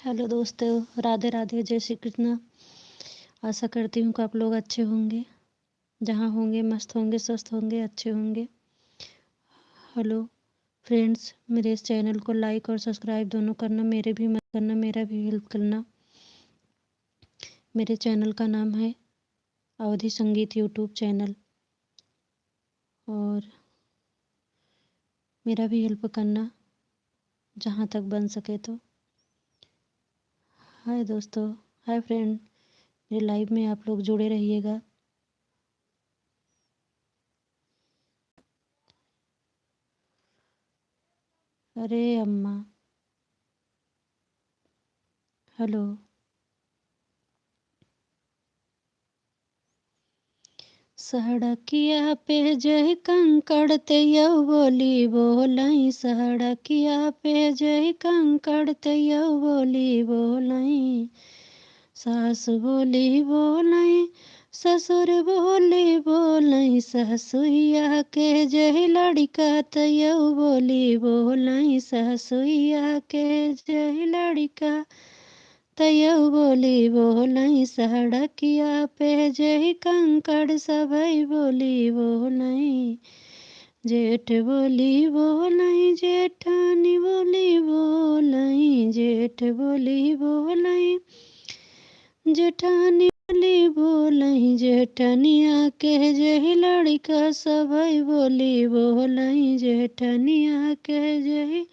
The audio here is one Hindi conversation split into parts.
हेलो दोस्तों, राधे राधे, जय श्री कृष्ण। आशा करती हूँ कि आप लोग अच्छे होंगे, जहाँ होंगे मस्त होंगे, स्वस्थ होंगे, अच्छे होंगे। हेलो फ्रेंड्स, मेरे इस चैनल को लाइक और सब्सक्राइब दोनों करना, मेरे भी मत करना, मेरा भी हेल्प करना। मेरे चैनल का नाम है अवधि संगीत यूट्यूब चैनल, और मेरा भी हेल्प करना जहाँ तक बन सके तो। हाय दोस्तों, हाय फ्रेंड, मेरे लाइव में आप लोग जुड़े रहिएगा। अरे अम्मा, हेलो। सड़किया पे जय कंकड़ ते यौ बोली बोलई, सड़किया पे जय कंकड़ ते यौ बोली बोलई। सास बोली बोलई, ससुर बोली बोलई, ससुइया के जय लड़का ते यौ बोली बोलई, ससुइया के जय लड़का तयौ बोली बोलई। सड़किया पे जय कंकड़ सबई बोली बोलई। जेठ बोली बोलई, जेठानी बोली बोलई, जेठ बोली बोलई, जेठानी बोली बोलई, जेठनिया के जय लड़का सबई बोली बोलई, जेठनिया के जय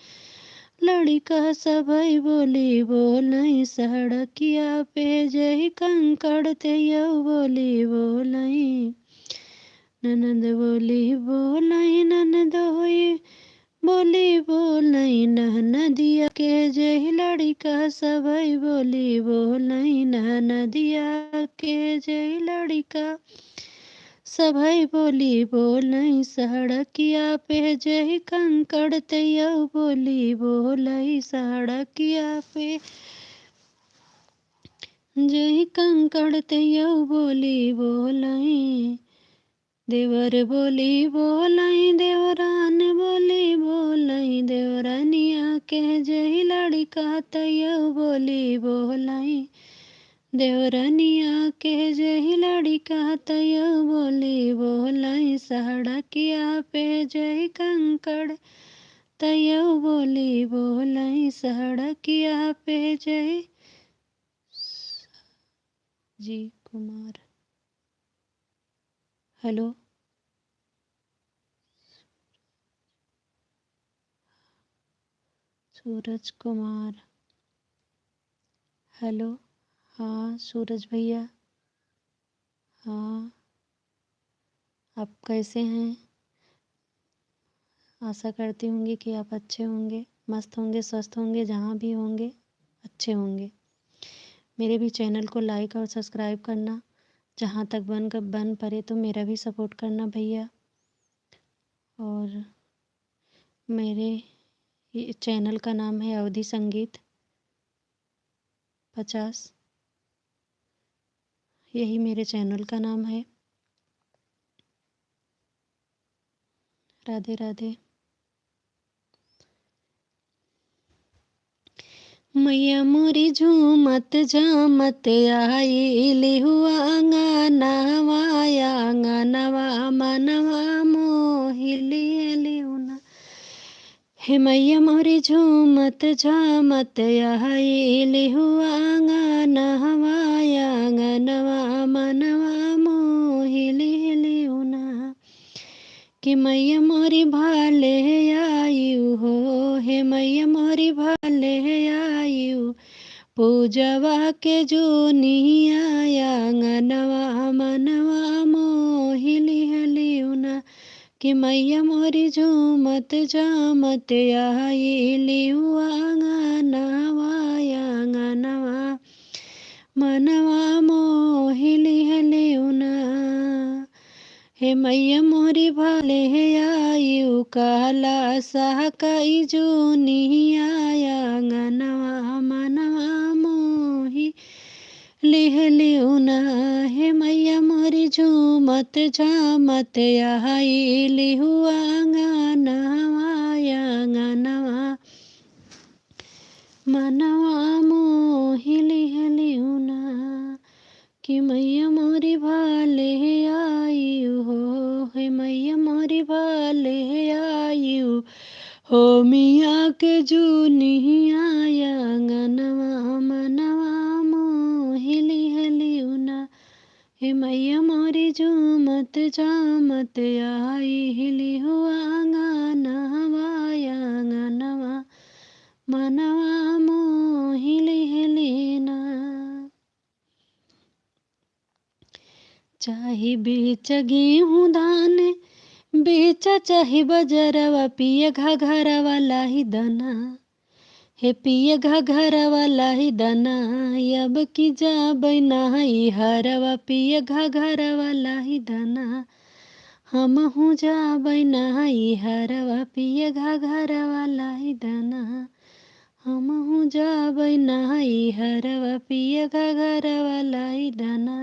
लड़का सबई बोली बोलई। सड़किया पे जय कंकड़ ते यौ बोली बोलई। ननद बोली बोलई, ननदोई बोली बोलई, ननदिया के जय लड़का सबई बोली बोलई, ननदिया के जय लड़का सबई बोली बोलई। सड़किया पे जय कंकड़ ते यौ बोली बोलई, सड़किया पे जय कंकड़ ते यौ बोली बोलई। देवर बोली बोलई, देवरान बोली बोलई, देवरानिया के जय लड़का ते यौ बोली बोलई, देवरानिया के जय लड़का तयौ बोली बोलई। सड़किया पे जय कंकड़ तयौ बोली बोलई, सड़किया पे जय जी कुमार। हेलो, सूरज कुमार। हेलो, हाँ सूरज भैया, हाँ आप कैसे हैं? आशा करती होंगी कि आप अच्छे होंगे, मस्त होंगे, स्वस्थ होंगे, जहाँ भी होंगे अच्छे होंगे। मेरे भी चैनल को लाइक और सब्सक्राइब करना, जहाँ तक बन पड़े तो मेरा भी सपोर्ट करना भैया। और मेरे चैनल का नाम है अवधि संगीत 50, यही मेरे चैनल का नाम है। राधे राधे। मैया मोरी झूमत झामत आई, लिहुआ अंगनवा अंगनवा मनवा मोहिली लिहुना। हे मैया मोरी झूमत झामत आई, लिहुआ अंगनवा अंगनवा मनवा मोहिली लिहुना। कि मैया मोरी भाले आयु हो, हे मैया मोरी भाले आयु, पूजवा के जूनिया अंगनवा मनवा मोहिली हलियुना। कि मैया मोरी झूमत झामत आई, लिहुआ अंगनवा अंगनवा मनवा मोहिली हलियुना। हे मैया मोरी भाले आयु, काला साह कई जूनिया अंगनवा मनवा मोही लिहलियुना। हे मैया मोरी झूमत झामत आई, लिहुआ अंगनवा अंगनवा मनवा मोही ले आयु हो मिया के जुनिया अंगनवा मनवा मोहिली हलिउना हे मैया मोरी झूमत झामत आई हिली हुआ अंगनवा अंगनवा मनवा मोहिली हलिना चाहे बेच गेहूँ धान बेचा चाहे बजरवा पिय घघरवा लाही दना हे पिय घघरवा लाही दना अब की जाबै नाही हरवा पिय घघरवा लाही दना हमहू जाबै नाही हरवा पिय घघरवा लाही दना हमहू जाबै नाही हरवा पिय घघरवा लाही दना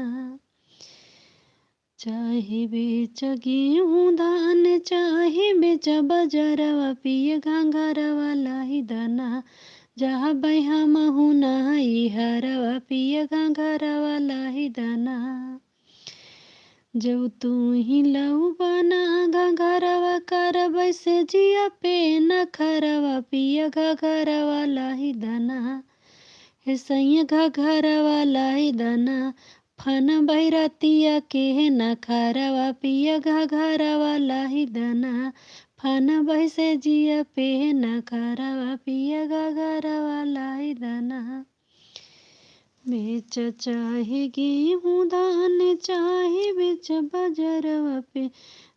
चाहे बेच गेहूँ धान चाहे बेच बजरवा पिय घंघरवा लाही दना जहाँ हमहू नाही हरवा पिय घंघरवा लाही दना जब तू ही लऊ बना घंघरवा करबै से जिया पे नखरवा पिय घघरवा लाही दना हे सैया घघरवा लाही दना फन बैरतिया के नखरवा पिय घघरवा लाही दना फन बैसे जिया पे नखरवा पिय घघरवा लाही दना बेच चाहे गेहूँ धान चाहे बेच बजरवा पे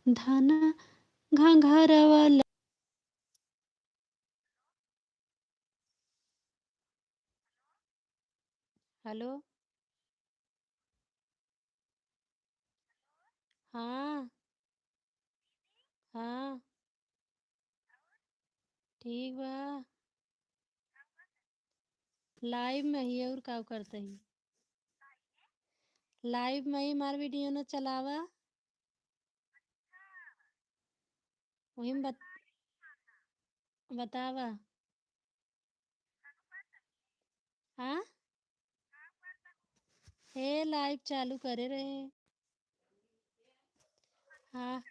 धना घघरवा हेलो हाँ हाँ ठीक बा लाइव में ही और का करते ही लाइव में ही मार वीडियो न चलावा वही में बतावा हाँ हे लाइव चालू करे रहे हाँ